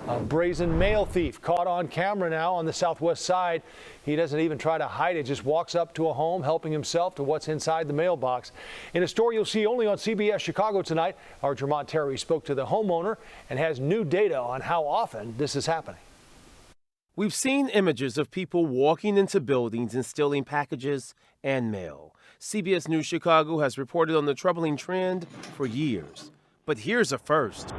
A brazen mail thief caught on camera now on the southwest side. He doesn't even try to hide it, just walks up to a home, helping himself to what's inside the mailbox. In a story you'll see only on CBS Chicago tonight, our Jermont Terry spoke to the homeowner and has new data on how often this is happening. We've seen images of people walking into buildings and stealing packages and mail. CBS News Chicago has reported on the troubling trend for years. But here's a first.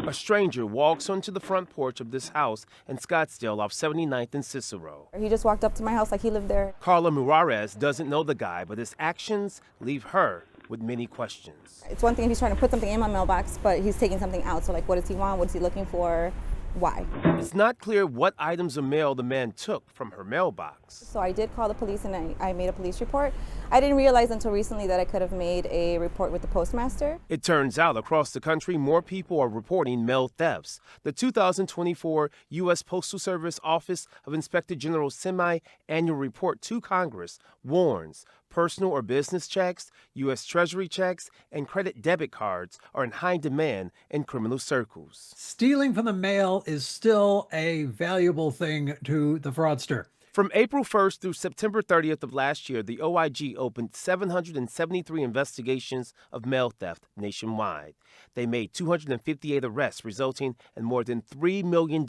A stranger walks onto the front porch of this house in Scottsdale off 79th and Cicero. He just walked up to my house like he lived there. Carla Murares doesn't know the guy, but his actions leave her with many questions. It's one thing if he's trying to put something in my mailbox, but he's taking something out. So like, what does he want? What is he looking for? Why? It's not clear what items of mail the man took from her mailbox. So I did call the police and I made a police report. I didn't realize until recently that I could have made a report with the postmaster. It turns out across the country, more people are reporting mail thefts. The 2024 U.S. Postal Service Office of Inspector General's semi-annual report to Congress warns personal or business checks, U.S. Treasury checks, and credit debit cards are in high demand in criminal circles. Stealing from the mail is still a valuable thing to the fraudster. From April 1st through September 30th of last year, the OIG opened 773 investigations of mail theft nationwide. They made 258 arrests, resulting in more than $3 million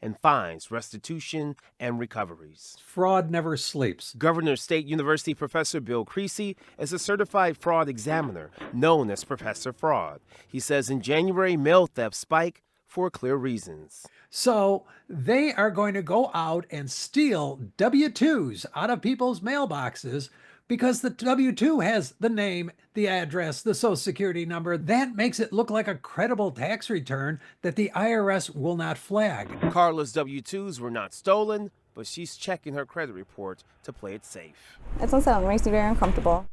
in fines, restitution, and recoveries. Fraud never sleeps. Governor State University Professor Bill Creasy is a certified fraud examiner known as Professor Fraud. He says in January, mail theft spiked for clear reasons. So they are going to go out and steal W-2s out of people's mailboxes because the W-2 has the name, the address, the social security number. That makes it look like a credible tax return that the IRS will not flag. Carla's W-2s were not stolen, but she's checking her credit report to play it safe. It's unsettling. It makes me very uncomfortable.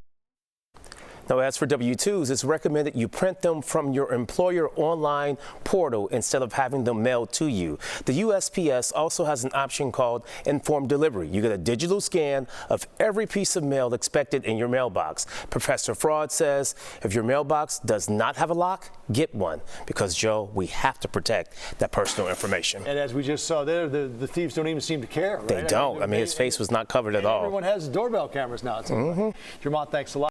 Now, as for W-2s, it's recommended you print them from your employer online portal instead of having them mailed to you. The USPS also has an option called informed delivery. You get a digital scan of every piece of mail expected in your mailbox. Professor Fraud says if your mailbox does not have a lock, get one, because, Joe, we have to protect that personal information. And as we just saw there, the thieves don't even seem to care. Right? They don't. I mean, his face was not covered at all. Everyone has doorbell cameras now. Jermont, thanks a lot.